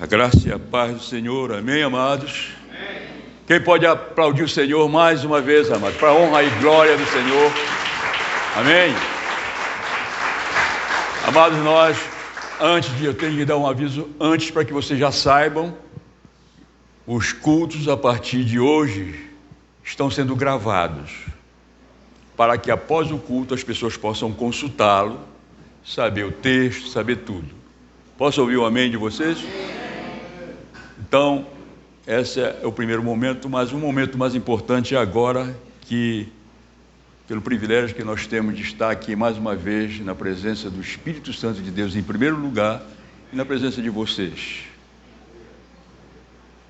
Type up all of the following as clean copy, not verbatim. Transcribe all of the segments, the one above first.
A graça e a paz do Senhor, amém, amados? Amém. Quem pode aplaudir o Senhor mais uma vez, amados, para a honra e glória do Senhor, amém? Amados, eu tenho que dar um aviso antes para que vocês já saibam, os cultos a partir de hoje estão sendo gravados, para que após o culto as pessoas possam consultá-lo, saber o texto, saber tudo. Posso ouvir o amém de vocês? Então, esse é o primeiro momento, mas um momento mais importante é agora, que, pelo privilégio que nós temos de estar aqui mais uma vez na presença do Espírito Santo de Deus em primeiro lugar e na presença de vocês.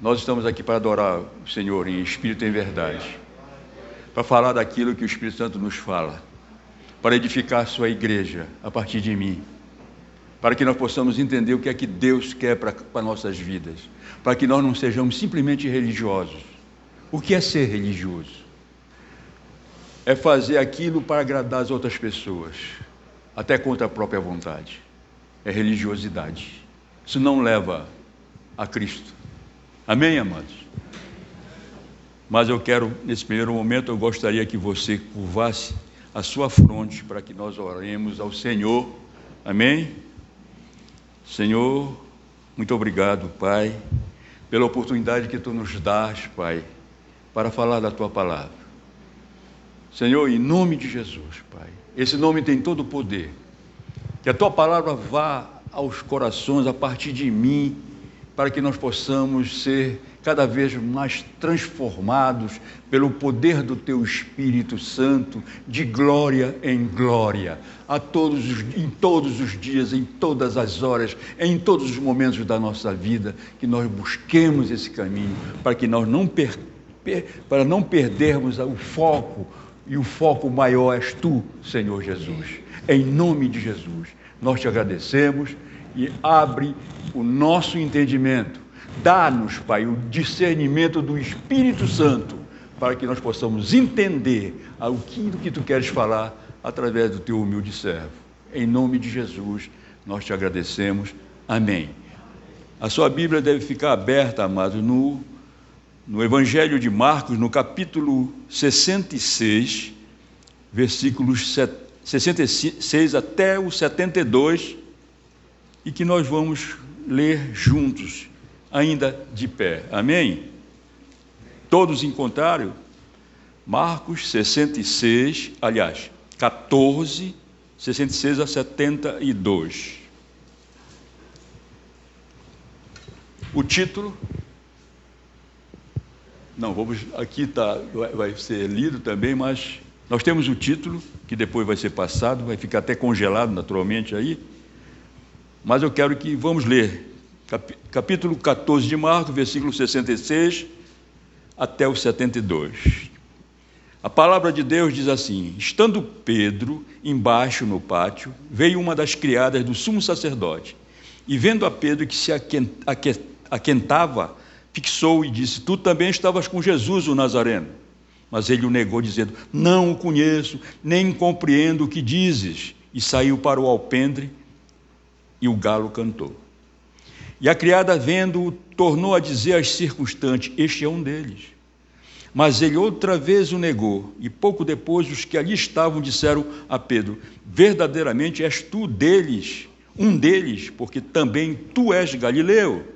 Nós estamos aqui para adorar o Senhor em espírito e em verdade, para falar daquilo que o Espírito Santo nos fala, para edificar a sua igreja a partir de mim, para que nós possamos entender o que é que Deus quer para nossas vidas, para que nós não sejamos simplesmente religiosos. O que é ser religioso? É fazer aquilo para agradar as outras pessoas, até contra a própria vontade. É religiosidade. Isso não leva a Cristo. Amém, amados? Mas nesse primeiro momento, eu gostaria que você curvasse a sua fronte para que nós oremos ao Senhor. Amém? Senhor, muito obrigado, Pai, pela oportunidade que Tu nos dás, Pai, para falar da Tua palavra. Senhor, em nome de Jesus, Pai, esse nome tem todo o poder, que a Tua palavra vá aos corações a partir de mim, para que nós possamos ser cada vez mais transformados pelo poder do Teu Espírito Santo, de glória em glória, em todos os dias, em todas as horas, em todos os momentos da nossa vida, que nós busquemos esse caminho, para que nós para não perdermos o foco, e o foco maior és Tu, Senhor Jesus. Em nome de Jesus, nós Te agradecemos e abre o nosso entendimento. Dá-nos, Pai, o discernimento do Espírito Santo, para que nós possamos entender aquilo que Tu queres falar através do Teu humilde servo. Em nome de Jesus, nós Te agradecemos. Amém. A sua Bíblia deve ficar aberta, amado, no Evangelho de Marcos, no capítulo 66, versículos 66 até o 72, e que nós vamos ler juntos, ainda de pé. Amém? Todos encontraram? Marcos 66, 14, 66 a 72. O título... vai ser lido também, mas nós temos o título, que depois vai ser passado, vai ficar até congelado naturalmente aí, mas eu quero que vamos ler capítulo 14 de Marcos, versículo 66 até o 72. A palavra de Deus diz assim: estando Pedro embaixo no pátio, veio uma das criadas do sumo sacerdote, e vendo a Pedro que se aquentava, fixou e disse: tu também estavas com Jesus o Nazareno. Mas ele o negou, dizendo: não o conheço, nem compreendo o que dizes. E saiu para o alpendre, e o galo cantou. E a criada, vendo-o, tornou a dizer aos circunstantes: este é um deles. Mas ele outra vez o negou, e pouco depois os que ali estavam disseram a Pedro: verdadeiramente és tu um deles, porque também tu és galileu.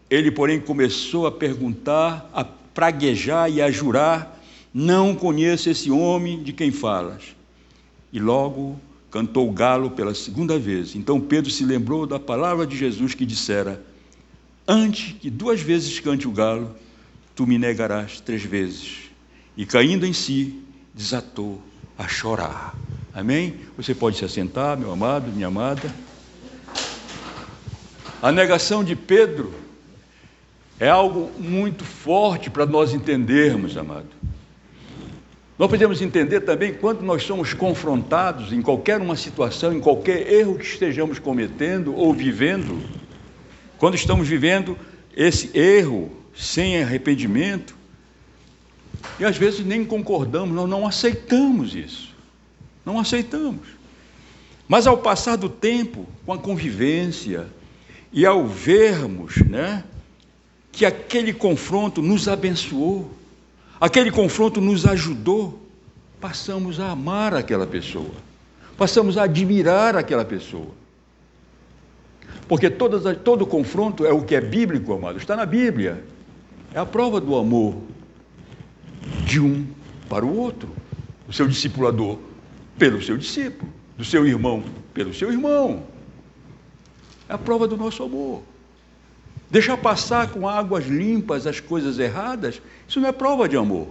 Ele, porém, começou a perguntar, a praguejar e a jurar: não conheço esse homem de quem falas. E logo cantou o galo pela segunda vez. Então Pedro se lembrou da palavra de Jesus que dissera: antes que 2 vezes cante o galo, tu me negarás 3 vezes. E caindo em si, desatou a chorar. Amém? Você pode se assentar, meu amado, minha amada. A negação de Pedro é algo muito forte para nós entendermos, amado. Nós podemos entender também quando nós somos confrontados em qualquer uma situação, em qualquer erro que estejamos cometendo ou vivendo, quando estamos vivendo esse erro sem arrependimento, e às vezes nem concordamos, nós não aceitamos isso, não aceitamos. Mas ao passar do tempo, com a convivência E ao vermos, que aquele confronto nos abençoou, aquele confronto nos ajudou, passamos a amar aquela pessoa, passamos a admirar aquela pessoa. Porque todo confronto é o que é bíblico, amado, está na Bíblia. É a prova do amor de um para o outro, do seu discipulador pelo seu discípulo, do seu irmão pelo seu irmão. É a prova do nosso amor. Deixar passar com águas limpas as coisas erradas, isso não é prova de amor.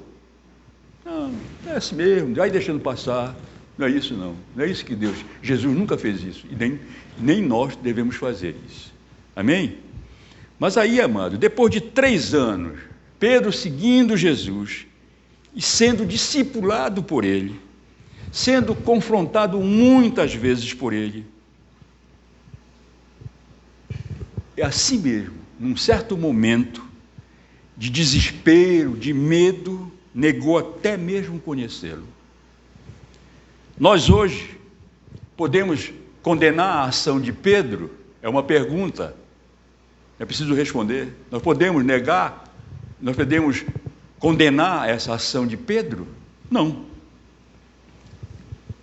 Não, é assim mesmo, vai deixando passar. Não é isso não, não é isso que Jesus nunca fez isso, e nem nós devemos fazer isso. Amém? Mas aí, amado, depois de 3 anos, Pedro seguindo Jesus e sendo discipulado por ele, sendo confrontado muitas vezes por ele, é assim mesmo, num certo momento de desespero, de medo, negou até mesmo conhecê-lo. Nós hoje podemos condenar a ação de Pedro? É uma pergunta, é preciso responder. Nós podemos negar, nós podemos condenar essa ação de Pedro? Não.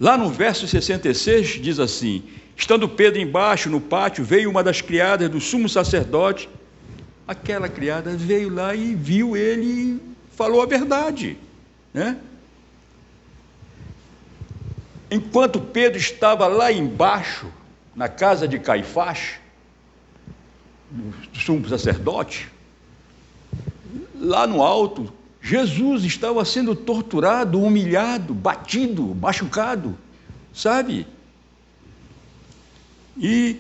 Lá no verso 66 diz assim: estando Pedro embaixo no pátio, veio uma das criadas do sumo sacerdote. Aquela criada veio lá e viu ele e falou a verdade, Enquanto Pedro estava lá embaixo, na casa de Caifás, do sumo sacerdote, lá no alto, Jesus estava sendo torturado, humilhado, batido, machucado, sabe? E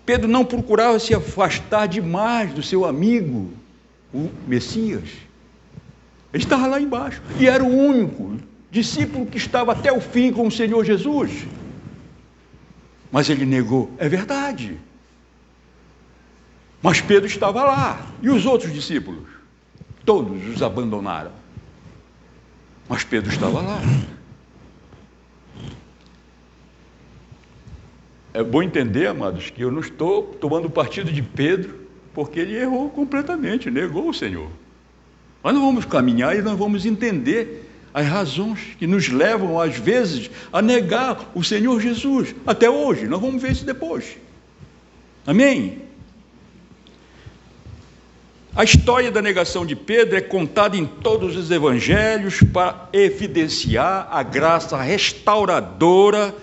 Pedro não procurava se afastar demais do seu amigo, o Messias. Ele estava lá embaixo e era o único discípulo que estava até o fim com o Senhor Jesus. Mas ele negou, é verdade. Mas Pedro estava lá, e os outros discípulos? Todos os abandonaram. Mas Pedro estava lá. É bom entender, amados, que eu não estou tomando partido de Pedro, porque ele errou completamente, negou o Senhor. Nós não vamos caminhar e nós vamos entender as razões que nos levam, às vezes, a negar o Senhor Jesus. Até hoje, nós vamos ver isso depois. Amém? A história da negação de Pedro é contada em todos os evangelhos para evidenciar a graça restauradora,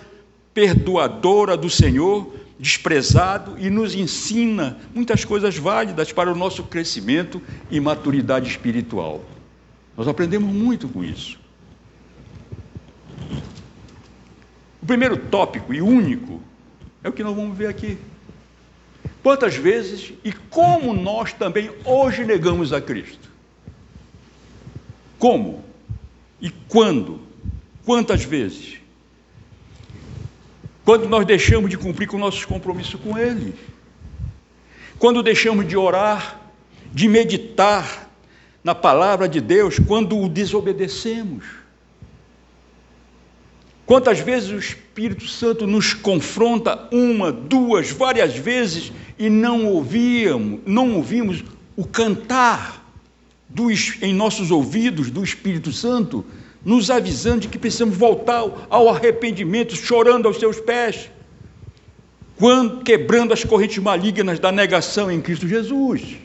perdoadora do Senhor, desprezado, e nos ensina muitas coisas válidas para o nosso crescimento e maturidade espiritual. Nós aprendemos muito com isso. O primeiro tópico e único é o que nós vamos ver aqui. Quantas vezes e como nós também hoje negamos a Cristo? Como? E quando? Quantas vezes? Quando nós deixamos de cumprir com nossos compromissos com Ele. Quando deixamos de orar, de meditar na palavra de Deus, quando o desobedecemos. Quantas vezes o Espírito Santo nos confronta 1, 2, várias vezes e não ouvimos o cantar em nossos ouvidos do Espírito Santo, nos avisando de que precisamos voltar ao arrependimento, chorando aos seus pés, quebrando as correntes malignas da negação em Cristo Jesus.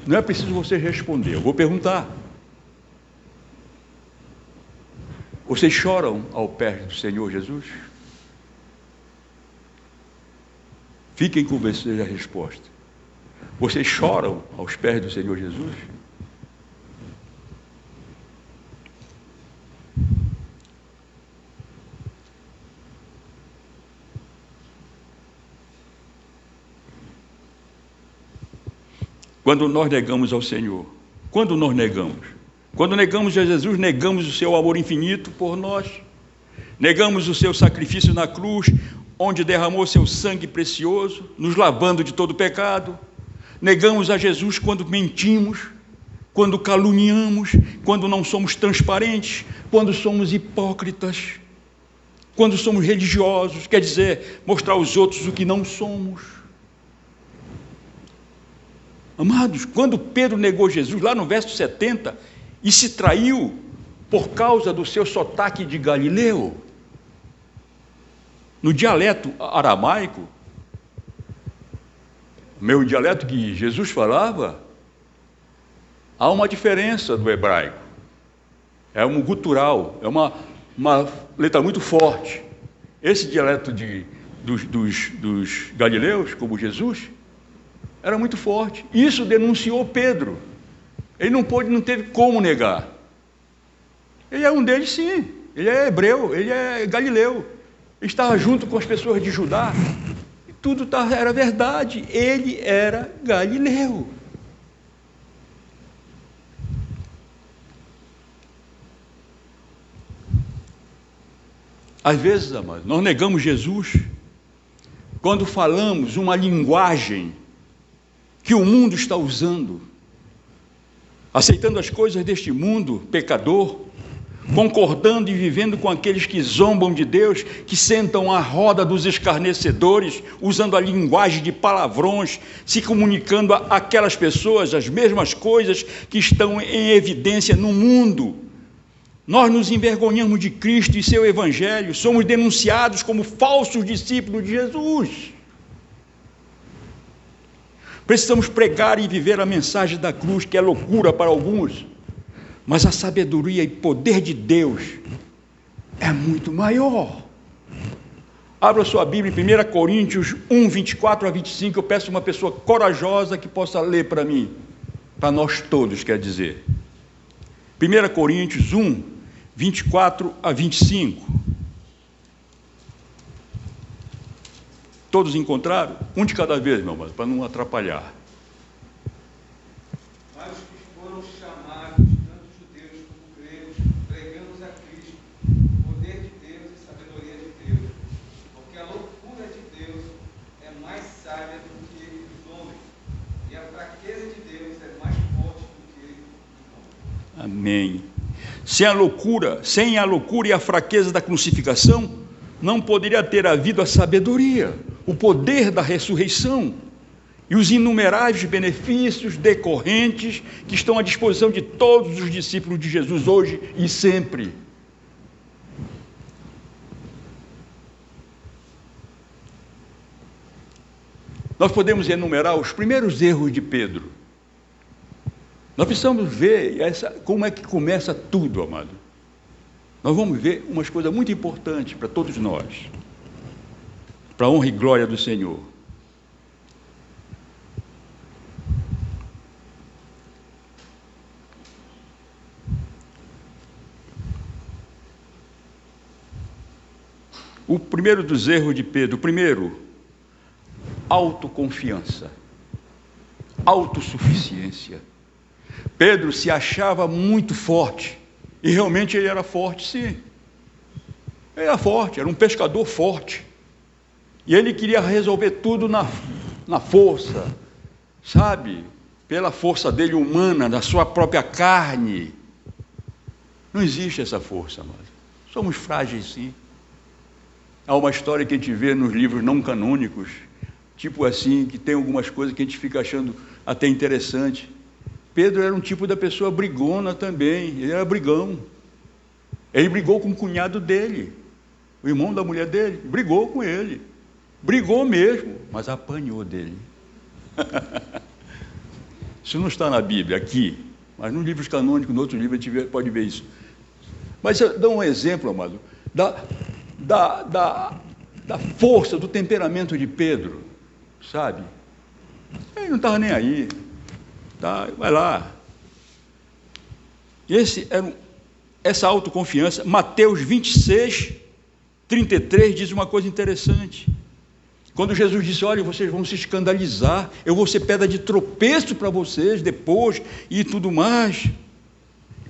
Não é preciso você responder, eu vou perguntar. Vocês choram ao pé do Senhor Jesus? Fiquem com vocês a resposta. Vocês choram aos pés do Senhor Jesus? Quando nós negamos ao Senhor, quando nós negamos? Quando negamos a Jesus, negamos o seu amor infinito por nós, negamos o seu sacrifício na cruz, onde derramou seu sangue precioso, nos lavando de todo pecado. Negamos a Jesus quando mentimos, quando caluniamos, quando não somos transparentes, quando somos hipócritas, quando somos religiosos, quer dizer, mostrar aos outros o que não somos. Amados, quando Pedro negou Jesus, lá no verso 70, e se traiu por causa do seu sotaque de Galileu, no dialeto aramaico, meu dialeto que Jesus falava, há uma diferença do hebraico. É um gutural, é uma letra muito forte. Esse dialeto dos galileus, como Jesus, era muito forte. Isso denunciou Pedro. Ele não teve como negar. Ele é um deles, sim. Ele é hebreu, ele é galileu. Ele estava junto com as pessoas de Judá. E tudo era verdade. Ele era galileu. Às vezes, amados, nós negamos Jesus quando falamos uma linguagem que o mundo está usando, aceitando as coisas deste mundo pecador, concordando e vivendo com aqueles que zombam de Deus, que sentam à roda dos escarnecedores, usando a linguagem de palavrões, se comunicando àquelas pessoas as mesmas coisas que estão em evidência no mundo. Nós nos envergonhamos de Cristo e seu Evangelho, somos denunciados como falsos discípulos de Jesus. Precisamos pregar e viver a mensagem da cruz, que é loucura para alguns, mas a sabedoria e poder de Deus é muito maior. Abra sua Bíblia em 1 Coríntios 1, 24 a 25, eu peço uma pessoa corajosa que possa ler para mim, para nós todos, quer dizer. 1 Coríntios 1, 24 a 25. Todos encontraram? Um de cada vez, meu irmão, para não atrapalhar. Mas os que foram chamados, tanto judeus como gregos, pregamos a Cristo, o poder de Deus e sabedoria de Deus, porque a loucura de Deus é mais sábia do que os homens, e a fraqueza de Deus é mais forte do que os homens. Amém. Sem a loucura e a fraqueza da crucificação, não poderia ter havido a sabedoria, o poder da ressurreição e os inumeráveis benefícios decorrentes que estão à disposição de todos os discípulos de Jesus hoje e sempre. Nós podemos enumerar os primeiros erros de Pedro. Nós precisamos ver como é que começa tudo, amado. Nós vamos ver umas coisas muito importantes para todos nós, para a honra e glória do Senhor. O primeiro dos erros de Pedro, autoconfiança, autossuficiência. Pedro se achava muito forte, e realmente ele era forte, sim. Ele era forte, era um pescador forte. E ele queria resolver tudo na força, sabe? Pela força dele humana, da sua própria carne. Não existe essa força, amado. Somos frágeis, sim. Há uma história que a gente vê nos livros não canônicos, tipo assim, que tem algumas coisas que a gente fica achando até interessante. Pedro era um tipo da pessoa brigona também, ele era brigão. Ele brigou com o cunhado dele, o irmão da mulher dele, brigou com ele. Brigou mesmo, mas apanhou dele. Isso não está na Bíblia, aqui, mas nos livros canônicos, no outro livro, a gente pode ver isso. Mas eu dou um exemplo, amado, da força, do temperamento de Pedro, sabe? Ele não estava nem aí. Tá, vai lá. Essa autoconfiança, Mateus 26, 33, diz uma coisa interessante. Quando Jesus disse, olha, vocês vão se escandalizar, eu vou ser pedra de tropeço para vocês depois e tudo mais.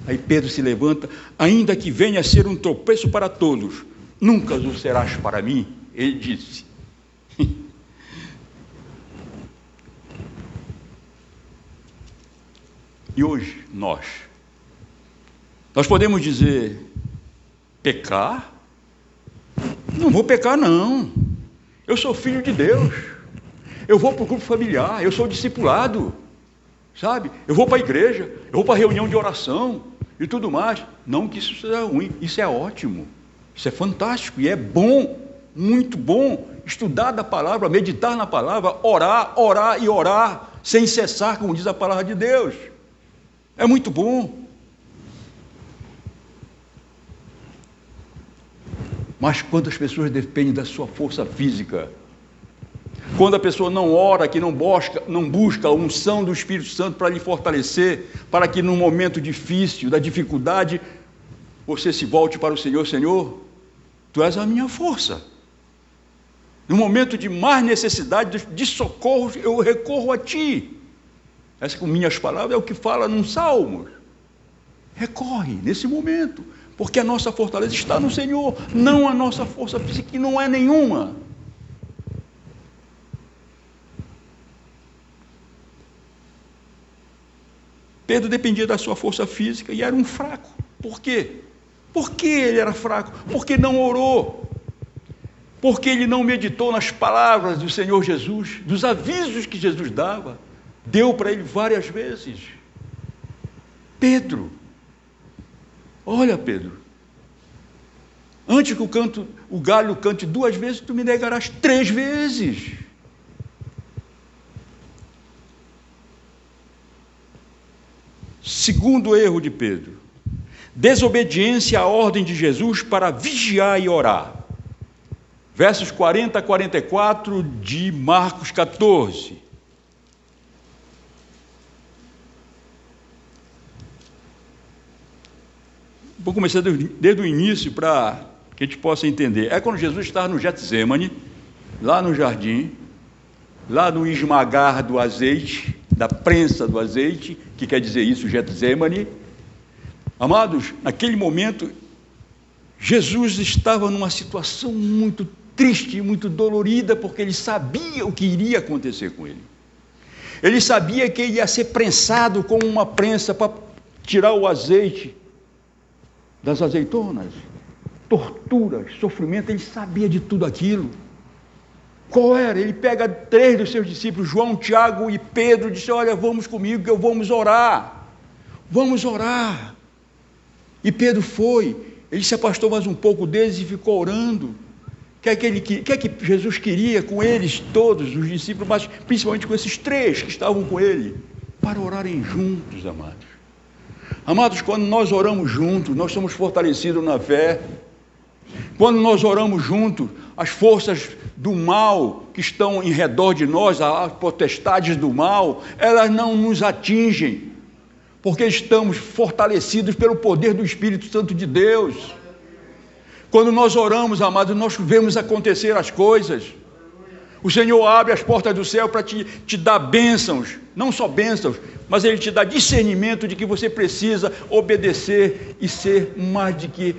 Aí Pedro se levanta, ainda que venha a ser um tropeço para todos, nunca o serás para mim, ele disse. E hoje, nós podemos dizer, pecar? Não vou pecar, não. Eu sou filho de Deus. Eu vou para o grupo familiar, eu sou discipulado, sabe? Eu vou para a igreja, eu vou para a reunião de oração e tudo mais. Não que isso seja ruim, isso é ótimo, isso é fantástico e é bom, muito bom. Estudar da palavra, meditar na palavra, orar e orar, sem cessar, como diz a palavra de Deus. É muito bom. Mas quando as pessoas dependem da sua força física, quando a pessoa não ora, que não busca a unção do Espírito Santo para lhe fortalecer, para que num momento difícil, da dificuldade, você se volte para o Senhor: Senhor, Tu és a minha força. No momento de mais necessidade, de socorro, eu recorro a Ti. Essa, com minhas palavras, é o que fala num Salmos. Recorre nesse momento, porque a nossa fortaleza está no Senhor, não a nossa força física, que não é nenhuma. Pedro dependia da sua força física e era um fraco. Por quê? Por que ele era fraco? Porque não orou. Porque ele não meditou nas palavras do Senhor Jesus, dos avisos que Jesus dava. Deu para ele várias vezes. Pedro, olha, Pedro, antes que o galho cante 2 vezes, tu me negarás 3 vezes. Segundo erro de Pedro: desobediência à ordem de Jesus para vigiar e orar. Versos 40 a 44 de Marcos 14. Vou começar desde o início para que a gente possa entender. É quando Jesus estava no Getsemane, lá no jardim, lá no esmagar do azeite, da prensa do azeite, que quer dizer isso, Getsemane. Amados, naquele momento, Jesus estava numa situação muito triste e muito dolorida, porque ele sabia o que iria acontecer com ele. Ele sabia que ele ia ser prensado com uma prensa para tirar o azeite das azeitonas, torturas, sofrimento. Ele sabia de tudo aquilo. Qual era? Ele pega 3 dos seus discípulos, João, Tiago e Pedro, e disse: olha, vamos comigo que vamos orar. Vamos orar. E Pedro foi. Ele se afastou mais um pouco deles e ficou orando. O que é que Jesus queria com eles todos, os discípulos, mas principalmente com esses 3 que estavam com ele? Para orarem juntos, amados. Amados, quando nós oramos juntos, nós somos fortalecidos na fé. Quando nós oramos juntos, as forças do mal que estão em redor de nós, as potestades do mal, elas não nos atingem, porque estamos fortalecidos pelo poder do Espírito Santo de Deus. Quando nós oramos, amados, nós vemos acontecer as coisas. O Senhor abre as portas do céu para te dar bênçãos, não só bênçãos, mas Ele te dá discernimento de que você precisa obedecer e ser mais do que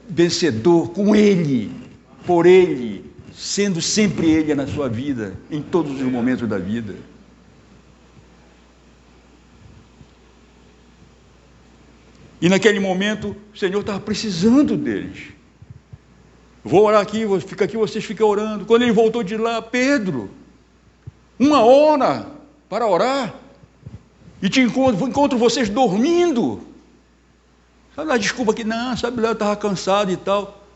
vencedor com Ele, por Ele, sendo sempre Ele na sua vida, em todos os momentos da vida. E naquele momento, o Senhor estava precisando deles. Vou orar aqui, fica aqui, vocês ficam orando. Quando ele voltou de lá: Pedro, 1 hora para orar, e encontro vocês dormindo. Sabe lá, desculpa que não, sabe lá, eu estava cansado e tal.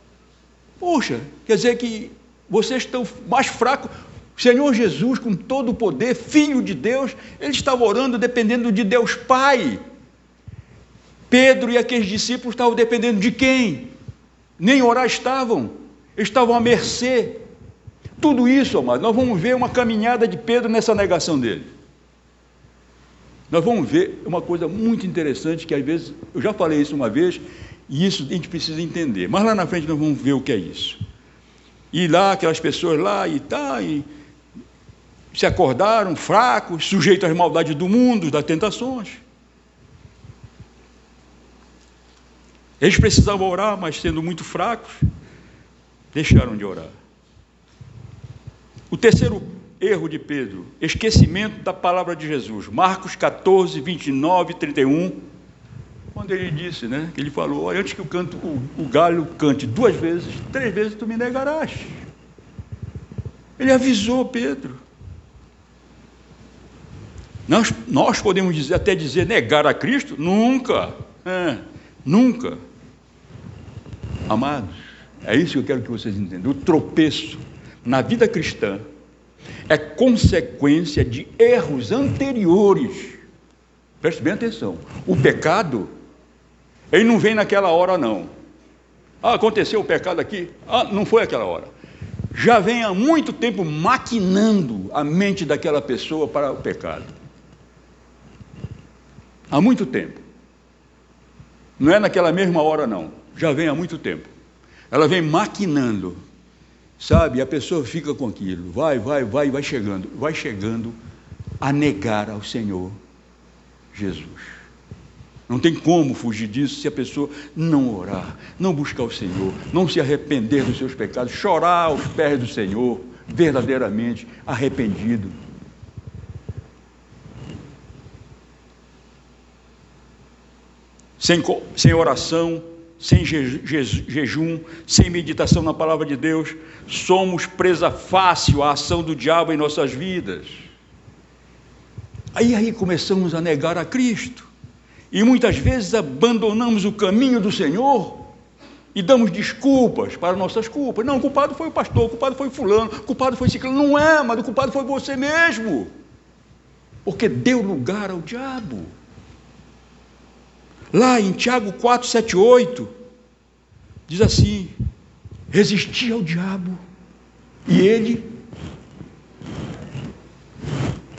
Poxa, quer dizer que vocês estão mais fracos. O Senhor Jesus, com todo o poder, Filho de Deus, ele estava orando dependendo de Deus Pai. Pedro e aqueles discípulos estavam dependendo de quem? Nem orar estavam à mercê. Tudo isso, amados, nós vamos ver uma caminhada de Pedro nessa negação dele. Nós vamos ver uma coisa muito interessante, que às vezes, eu já falei isso uma vez, e isso a gente precisa entender, mas lá na frente nós vamos ver o que é isso. E lá, aquelas pessoas lá, e se acordaram fracos, sujeitos às maldades do mundo, das tentações. Eles precisavam orar, mas sendo muito fracos, deixaram de orar. O terceiro erro de Pedro, esquecimento da palavra de Jesus. Marcos 14, 29 e 31, quando ele disse, né, que ele falou: olha, antes que o galho cante 2 vezes, 3 vezes tu me negarás. Ele avisou Pedro. Nós podemos até dizer negar a Cristo? Nunca, nunca. Amados, é isso que eu quero que vocês entendam. O tropeço na vida cristã é consequência de erros anteriores. Preste bem atenção. O pecado, ele não vem naquela hora, não. Aconteceu o pecado aqui. Não foi aquela hora. Já vem há muito tempo maquinando a mente daquela pessoa para o pecado. Há muito tempo. Não é naquela mesma hora, não. Já vem há muito tempo. Ela vem maquinando. Sabe, a pessoa fica com aquilo. Vai chegando a negar ao Senhor Jesus. Não tem como fugir disso se a pessoa não orar, não buscar o Senhor, não se arrepender dos seus pecados, chorar aos pés do Senhor, verdadeiramente arrependido. Sem oração, sem jejum, sem meditação na palavra de Deus, somos presa fácil à ação do diabo em nossas vidas. Aí começamos a negar a Cristo. E muitas vezes abandonamos o caminho do Senhor e damos desculpas para nossas culpas. Não, o culpado foi o pastor, o culpado foi fulano, o culpado foi ciclano. Não é, mas o culpado foi você mesmo. Porque deu lugar ao diabo. Lá em Tiago 4, 7, 8, diz assim: resisti ao diabo e ele...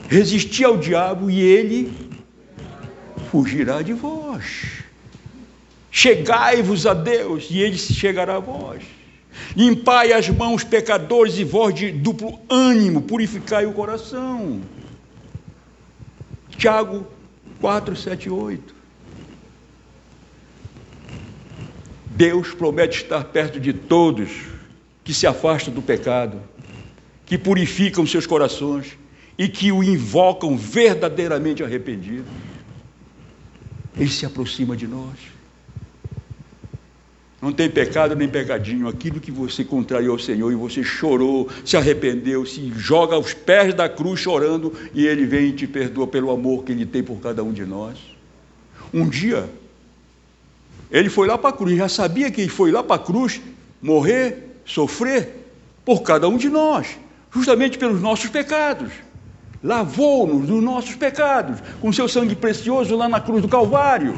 Resisti ao diabo e ele fugirá de vós. Chegai-vos a Deus e ele se chegará a vós. Limpai as mãos, pecadores, e vós de duplo ânimo, purificai o coração. Tiago 4, 7, 8. Deus promete estar perto de todos que se afastam do pecado, que purificam seus corações e que o invocam verdadeiramente arrependidos. Ele se aproxima de nós. Não tem pecado nem pecadinho. Aquilo que você contrariou ao Senhor e você chorou, se arrependeu, se joga aos pés da cruz chorando, e Ele vem e te perdoa pelo amor que Ele tem por cada um de nós. Um dia, Ele foi lá para a cruz, já sabia que Ele foi lá para a cruz morrer, sofrer por cada um de nós, justamente pelos nossos pecados. Lavou-nos dos nossos pecados, com seu sangue precioso lá na cruz do Calvário.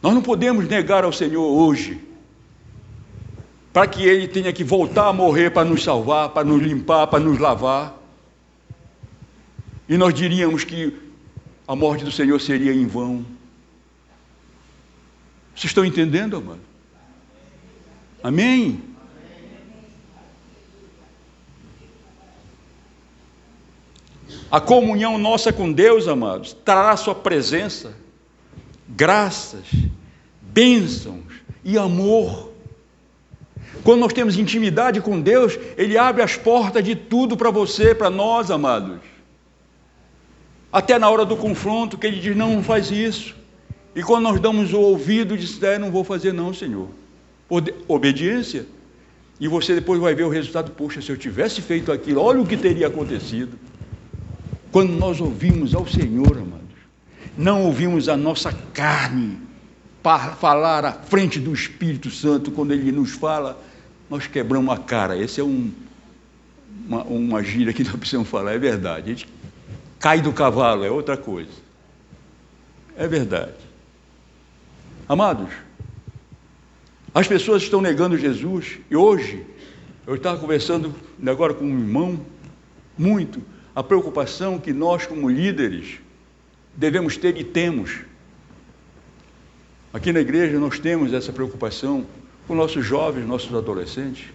Nós não podemos negar ao Senhor hoje, para que Ele tenha que voltar a morrer para nos salvar, para nos limpar, para nos lavar. E nós diríamos que a morte do Senhor seria em vão. Vocês estão entendendo, amado? Amém? A comunhão nossa com Deus, amados, trará sua presença, graças, bênçãos e amor. Quando nós temos intimidade com Deus, Ele abre as portas de tudo para você, para nós, amados. Até na hora do confronto, que Ele diz: não faz isso. E quando nós damos o ouvido, diz: não vou fazer não, Senhor. Obediência. E você depois vai ver o resultado: poxa, se eu tivesse feito aquilo, olha o que teria acontecido. Quando nós ouvimos ao Senhor, amados, não ouvimos a nossa carne falar à frente do Espírito Santo. Quando Ele nos fala, nós quebramos a cara. Esse é uma gíria que nós precisamos falar, é verdade. A gente cai do cavalo, é outra coisa. É verdade. Amados, as pessoas estão negando Jesus, e hoje, eu estava conversando agora com um irmão, muito, a preocupação que nós, como líderes, devemos ter e temos. Aqui na igreja nós temos essa preocupação com nossos jovens, nossos adolescentes.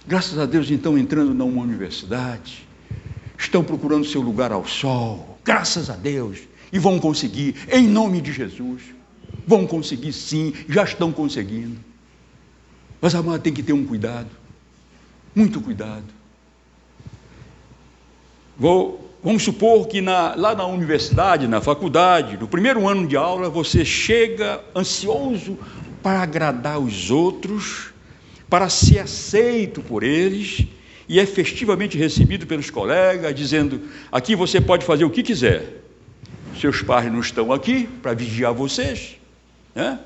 Graças a Deus, então, entrando numa universidade, estão procurando seu lugar ao sol, graças a Deus, e vão conseguir, em nome de Jesus. Vão conseguir sim, já estão conseguindo. Mas, amado, tem que ter um cuidado, muito cuidado. Vamos supor que lá na universidade, na faculdade, no primeiro ano de aula, você chega ansioso para agradar os outros, para ser aceito por eles, e é festivamente recebido pelos colegas, dizendo: aqui você pode fazer o que quiser. Seus pais não estão aqui para vigiar vocês, né?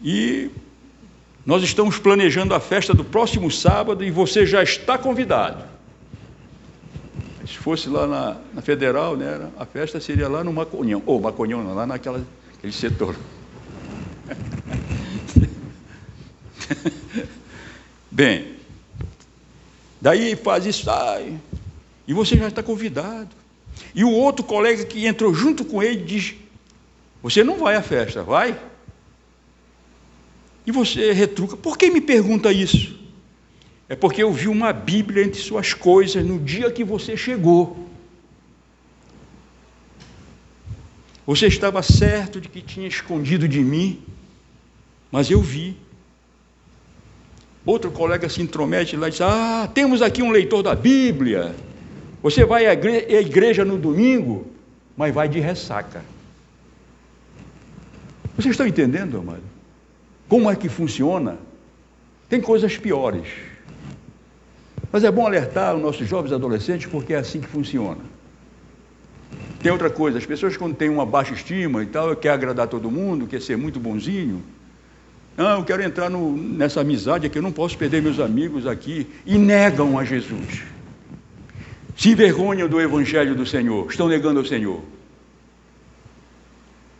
E nós estamos planejando a festa do próximo sábado e você já está convidado. Se fosse lá na Federal, né, a festa seria lá no Maconhão, Maconhão não, lá naquele setor. Bem, daí faz isso, e você já está convidado. E o outro colega que entrou junto com ele diz: você não vai à festa, vai? E você retruca: por que me pergunta isso? É porque eu vi uma Bíblia entre suas coisas no dia que você chegou. Você estava certo de que tinha escondido de mim, mas eu vi. Outro colega se intromete lá e diz: temos aqui um leitor da Bíblia. Você vai à igreja no domingo, mas vai de ressaca. Vocês estão entendendo, amado? Como é que funciona? Tem coisas piores. Mas é bom alertar os nossos jovens adolescentes, porque é assim que funciona. Tem outra coisa: as pessoas, quando têm uma baixa estima e tal, quer agradar todo mundo, quer ser muito bonzinho. Não, eu quero entrar nessa amizade aqui, eu não posso perder meus amigos aqui, e negam a Jesus. Se envergonham do Evangelho do Senhor, estão negando ao Senhor.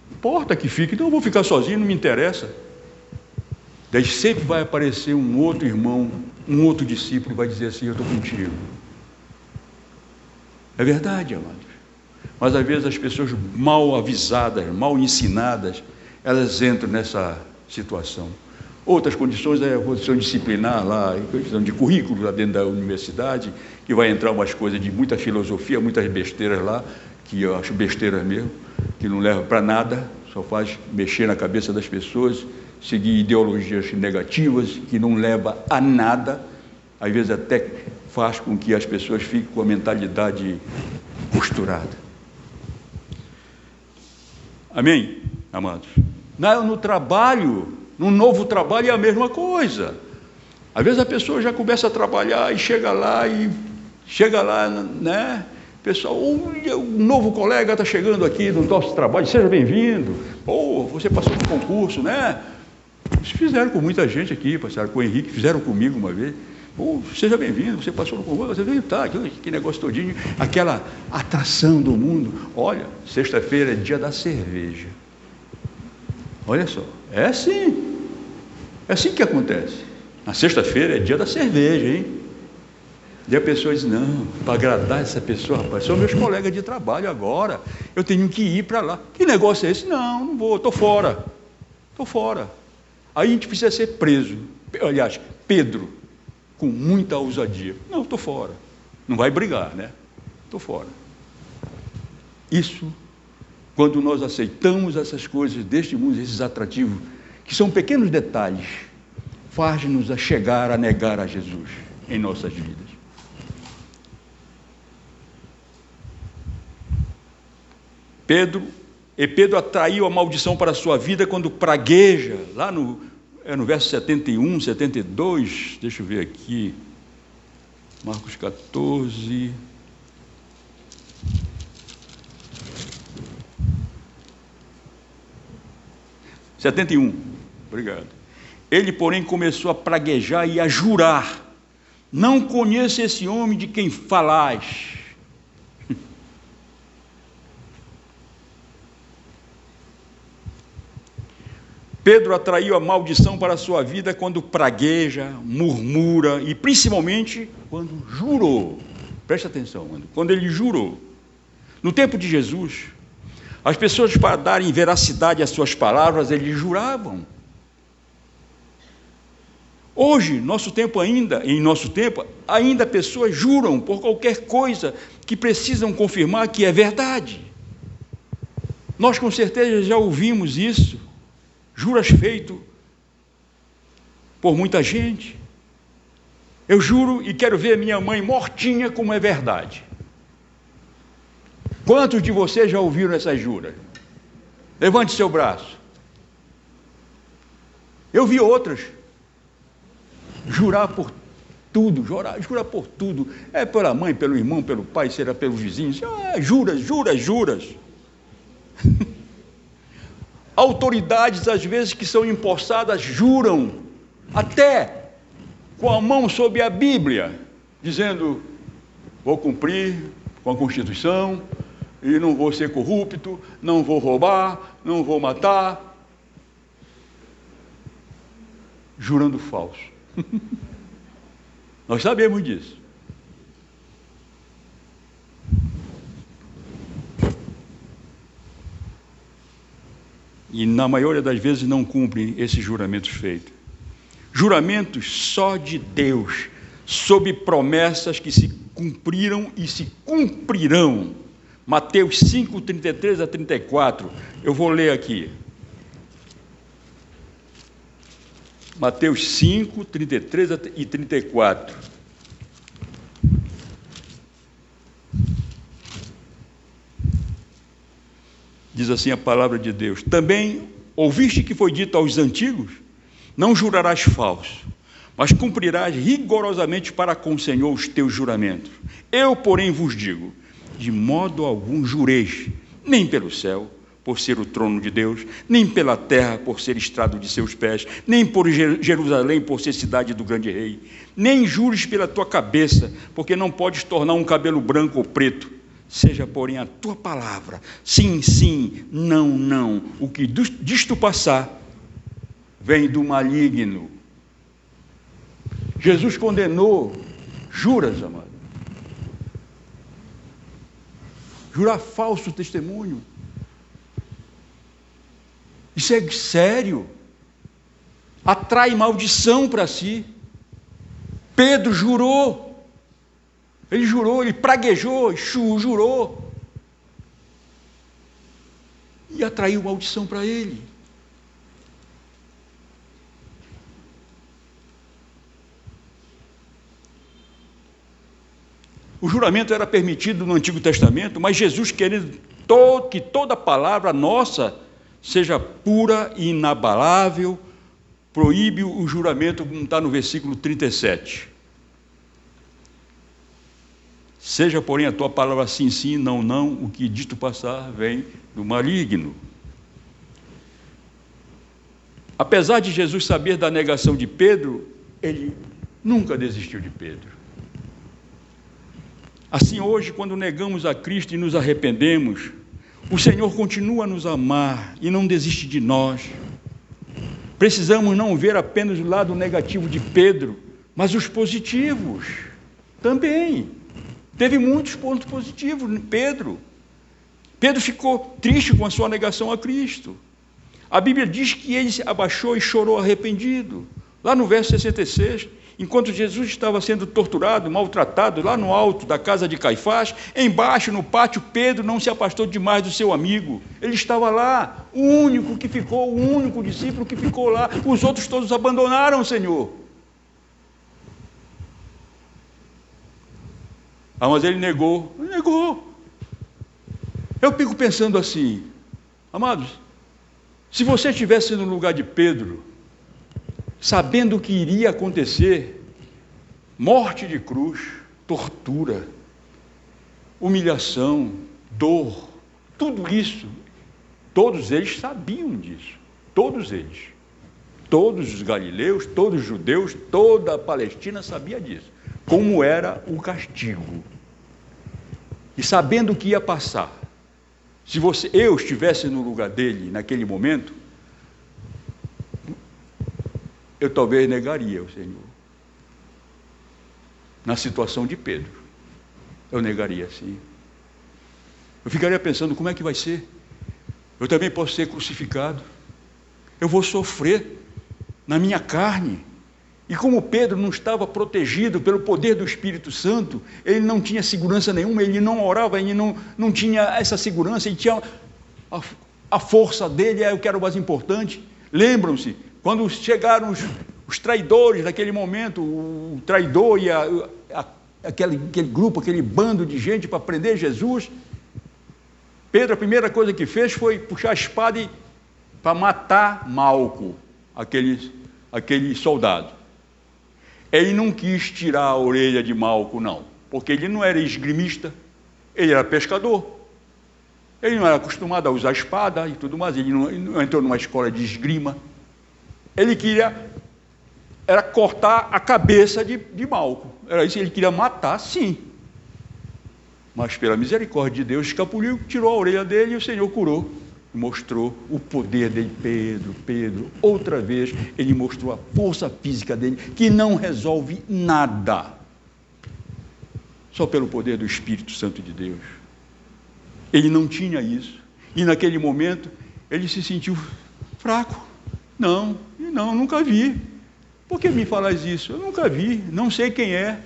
Não importa que fique, então eu vou ficar sozinho, não me interessa. Daí sempre vai aparecer um outro irmão, um outro discípulo, vai dizer assim: eu estou contigo. É verdade, amados. Mas às vezes as pessoas mal avisadas, mal ensinadas, elas entram nessa situação. Outras condições é a condição disciplinar lá, questão de currículo lá dentro da universidade, que vai entrar umas coisas de muita filosofia, muitas besteiras lá, que eu acho besteiras mesmo, que não leva para nada, só faz mexer na cabeça das pessoas, seguir ideologias negativas, que não leva a nada, às vezes até faz com que as pessoas fiquem com a mentalidade costurada. Amém, amados? No trabalho, no novo trabalho é a mesma coisa. Às vezes a pessoa já começa a trabalhar e chega lá, né? Pessoal, um novo colega está chegando aqui no nosso trabalho, seja bem-vindo. Você passou no concurso, né? Isso fizeram com muita gente aqui, passaram com o Henrique, fizeram comigo uma vez. Seja bem-vindo, você passou no concurso, você veio, que negócio todinho, aquela atração do mundo. Olha, sexta-feira é dia da cerveja. Olha só, é assim que acontece. Na sexta-feira é dia da cerveja, hein? E a pessoa diz: não, para agradar essa pessoa, rapaz, são meus colegas de trabalho agora, eu tenho que ir para lá. Que negócio é esse? Não vou, estou fora. Aí a gente precisa ser preso. Aliás, Pedro, com muita ousadia: não, estou fora. Não vai brigar, né? Estou fora. Isso, quando nós aceitamos essas coisas deste mundo, esses atrativos, que são pequenos detalhes, faz-nos a chegar a negar a Jesus em nossas vidas. Pedro atraiu a maldição para a sua vida quando pragueja, lá no verso 71, 72, deixa eu ver aqui, Marcos 14... 71, obrigado. Ele, porém, começou a praguejar e a jurar: não conheço esse homem de quem falais. Pedro atraiu a maldição para a sua vida quando pragueja, murmura e principalmente quando jurou. Preste atenção, quando ele jurou. No tempo de Jesus, as pessoas, para darem veracidade às suas palavras, eles juravam. Hoje, em nosso tempo ainda pessoas juram por qualquer coisa que precisam confirmar que é verdade. Nós com certeza já ouvimos isso, juras feito por muita gente. Eu juro e quero ver minha mãe mortinha como é verdade. Quantos de vocês já ouviram essas juras? Levante seu braço. Eu vi outras. Jurar por tudo, jurar por tudo. É pela mãe, pelo irmão, pelo pai, será pelos vizinhos. Juras, juras, juras. Autoridades, às vezes, que são empossadas, juram, até com a mão sobre a Bíblia, dizendo: vou cumprir com a Constituição, e não vou ser corrupto, não vou roubar, não vou matar. Jurando falso. Nós sabemos disso. E na maioria das vezes não cumprem esses juramentos feitos. Juramentos só de Deus, sob promessas que se cumpriram e se cumprirão. Mateus 5, 33 a 34. Eu vou ler aqui. Mateus 5, 33 e 34. Diz assim a palavra de Deus: também ouviste que foi dito aos antigos: não jurarás falso, mas cumprirás rigorosamente para com o Senhor os teus juramentos. Eu, porém, vos digo: de modo algum jureis, nem pelo céu, por ser o trono de Deus, nem pela terra, por ser estrado de seus pés, nem por Jerusalém, por ser cidade do grande rei, nem jures pela tua cabeça, porque não podes tornar um cabelo branco ou preto. Seja, porém, a tua palavra, sim, sim, não, não. O que disto passar, vem do maligno. Jesus condenou juras, amado. Jurar falso testemunho. Isso é sério. Atrai maldição para si. Pedro jurou. Ele jurou, ele praguejou, jurou. E atraiu maldição para ele. O juramento era permitido no Antigo Testamento, mas Jesus, querendo que toda palavra nossa seja pura e inabalável, proíbe o juramento, como está no versículo 37. Seja, porém, a tua palavra sim, sim, não, não, o que dito passar vem do maligno. Apesar de Jesus saber da negação de Pedro, ele nunca desistiu de Pedro. Assim, hoje, quando negamos a Cristo e nos arrependemos, o Senhor continua a nos amar e não desiste de nós. Precisamos não ver apenas o lado negativo de Pedro, mas os positivos também. Teve muitos pontos positivos em Pedro. Pedro ficou triste com a sua negação a Cristo. A Bíblia diz que ele se abaixou e chorou arrependido. Lá no verso 66, enquanto Jesus estava sendo torturado, maltratado, lá no alto da casa de Caifás, embaixo no pátio, Pedro não se afastou demais do seu amigo. Ele estava lá, o único que ficou, o único discípulo que ficou lá. Os outros todos abandonaram o Senhor. Mas ele negou. Eu fico pensando assim, amados, se você estivesse no lugar de Pedro, sabendo o que iria acontecer, morte de cruz, tortura, humilhação, dor, tudo isso, todos eles sabiam disso, todos eles, todos os galileus, todos os judeus, toda a Palestina sabia disso, como era o castigo. E sabendo o que ia passar, se eu estivesse no lugar dele naquele momento, eu talvez negaria o Senhor. Na situação de Pedro, eu negaria sim. Eu ficaria pensando, como é que vai ser? Eu também posso ser crucificado. Eu vou sofrer na minha carne. E como Pedro não estava protegido pelo poder do Espírito Santo, ele não tinha segurança nenhuma, ele não orava, ele não tinha essa segurança, ele tinha a força dele, é o que era o mais importante. Lembram-se, quando chegaram os traidores naquele momento, o traidor e aquele grupo, aquele bando de gente para prender Jesus, Pedro, a primeira coisa que fez foi puxar a espada para matar Malco, aquele soldado. Ele não quis tirar a orelha de Malco, não, porque ele não era esgrimista, ele era pescador. Ele não era acostumado a usar espada e tudo mais, ele não entrou numa escola de esgrima. Ele queria cortar a cabeça de Malco. Era isso, ele queria matar, sim. Mas pela misericórdia de Deus, escapuliu, tirou a orelha dele e o Senhor curou. Mostrou o poder dele. Pedro, outra vez, ele mostrou a força física dele, que não resolve nada. Só pelo poder do Espírito Santo de Deus. Ele não tinha isso. E naquele momento, ele se sentiu fraco. Não, nunca vi. Por que me falas isso? Eu nunca vi, não sei quem é.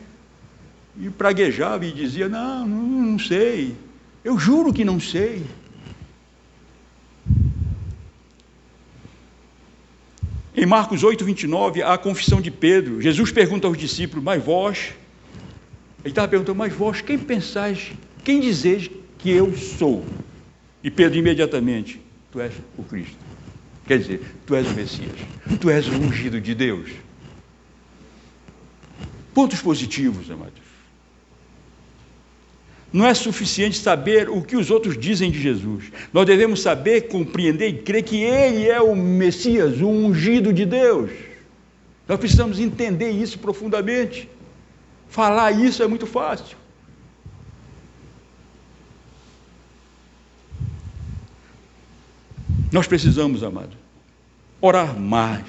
E praguejava e dizia, não sei. Eu juro que não sei. Em Marcos 8, 29, a confissão de Pedro, Jesus pergunta aos discípulos, mas vós, ele estava perguntando, mas vós, quem pensais, quem dizeis que eu sou? E Pedro imediatamente, tu és o Cristo. Quer dizer, tu és o Messias, tu és o ungido de Deus. Pontos positivos, amados. Não é suficiente saber o que os outros dizem de Jesus. Nós devemos saber, compreender e crer que Ele é o Messias, o ungido de Deus. Nós precisamos entender isso profundamente. Falar isso é muito fácil. Nós precisamos, amado, orar mais,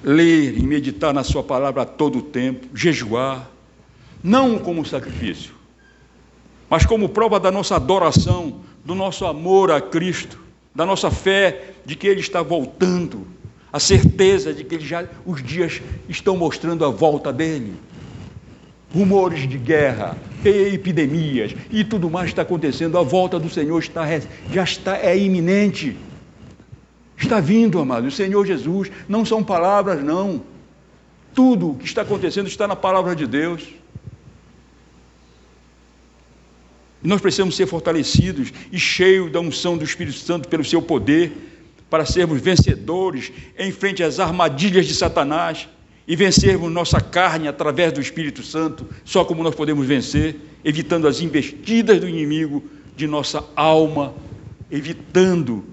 ler e meditar na sua palavra a todo o tempo, jejuar, não como sacrifício, mas como prova da nossa adoração, do nosso amor a Cristo, da nossa fé de que Ele está voltando, a certeza de que os dias estão mostrando a volta dEle. Rumores de guerra, epidemias e tudo mais está acontecendo, a volta do Senhor é iminente. Está vindo, amado, o Senhor Jesus, não são palavras, não. Tudo o que está acontecendo está na palavra de Deus. E nós precisamos ser fortalecidos e cheios da unção do Espírito Santo pelo seu poder, para sermos vencedores em frente às armadilhas de Satanás e vencermos nossa carne através do Espírito Santo. Só como nós podemos vencer, evitando as investidas do inimigo de nossa alma, evitando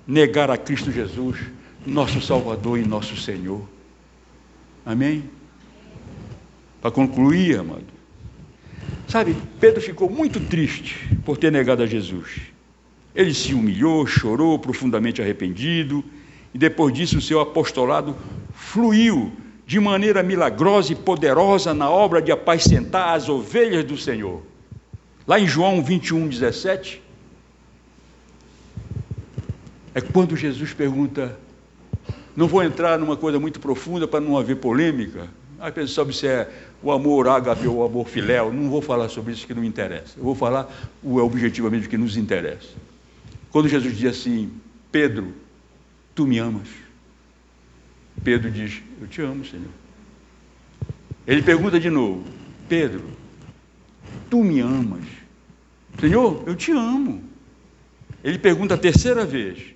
negar a Cristo Jesus, nosso Salvador e nosso Senhor. Amém? Para concluir, amado, sabe, Pedro ficou muito triste por ter negado a Jesus. Ele se humilhou, chorou, profundamente arrependido, e depois disso o seu apostolado fluiu de maneira milagrosa e poderosa na obra de apacentar as ovelhas do Senhor. Lá em João 21, 17, é quando Jesus pergunta, não vou entrar numa coisa muito profunda para não haver polêmica, a pessoa sabe se é o amor ágape ou o amor filéu, não vou falar sobre isso que não me interessa, eu vou falar objetivamente o que nos interessa. Quando Jesus diz assim, Pedro, tu me amas? Pedro diz, eu te amo, Senhor. Ele pergunta de novo, Pedro, tu me amas? Senhor, eu te amo. Ele pergunta a terceira vez,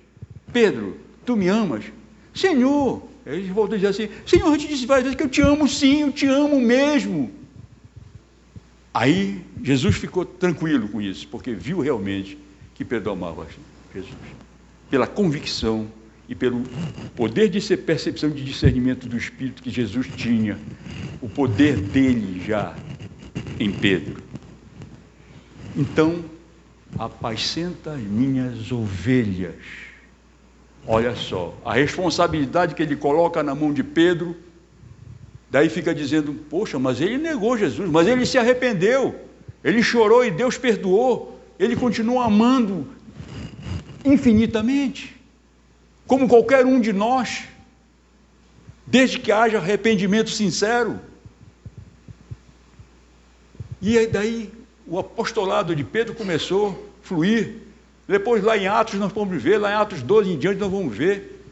Pedro, tu me amas? Senhor, ele volta a dizer assim, Senhor, eu te disse várias vezes que eu te amo sim, eu te amo mesmo. Aí Jesus ficou tranquilo com isso, porque viu realmente que Pedro amava Jesus, pela convicção e pelo poder de percepção de discernimento do Espírito que Jesus tinha, o poder dele já em Pedro. Então, apacenta as minhas ovelhas. Olha só, a responsabilidade que ele coloca na mão de Pedro, daí fica dizendo, poxa, mas ele negou Jesus, mas ele se arrependeu, ele chorou e Deus perdoou, ele continua amando infinitamente, como qualquer um de nós, desde que haja arrependimento sincero. E daí o apostolado de Pedro começou a fluir. Depois lá em Atos nós vamos ver, lá em Atos 12 em diante nós vamos ver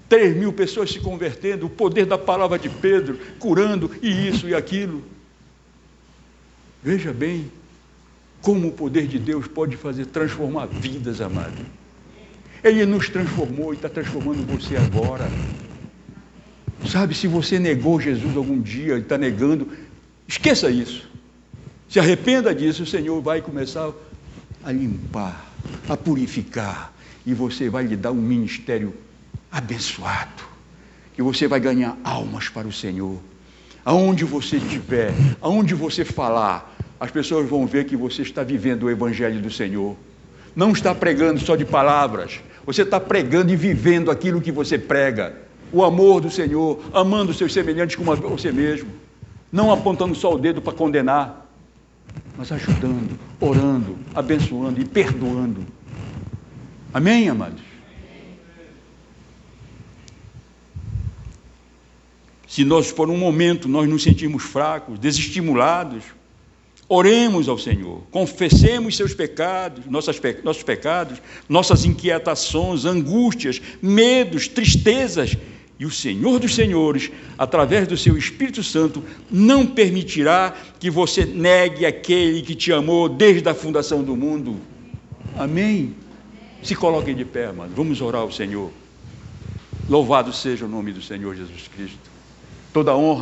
3.000 pessoas se convertendo, o poder da palavra de Pedro, curando, e isso e aquilo. Veja bem, Como o poder de Deus pode transformar vidas, amado. Ele nos transformou e está transformando você agora. Sabe, se você negou Jesus algum dia e está negando, esqueça isso. Se arrependa disso, o Senhor vai começar a limpar, a purificar, e você vai lhe dar um ministério abençoado, que você vai ganhar almas para o Senhor. Aonde você estiver, aonde você falar, as pessoas vão ver que você está vivendo o Evangelho do Senhor. Não está pregando só de palavras, você está pregando e vivendo aquilo que você prega. O amor do Senhor, amando os seus semelhantes como a você mesmo. Não apontando só o dedo para condenar, mas ajudando, orando, abençoando e perdoando. Amém, amados? Se nós, por um momento, nós nos sentirmos fracos, desestimulados, oremos ao Senhor, confessemos seus pecados, nossos pecados, nossas inquietações, angústias, medos, tristezas, e o Senhor dos Senhores, através do seu Espírito Santo, não permitirá que você negue aquele que te amou desde a fundação do mundo. Amém? Se coloquem de pé, mano. Vamos orar ao Senhor. Louvado seja o nome do Senhor Jesus Cristo. Toda honra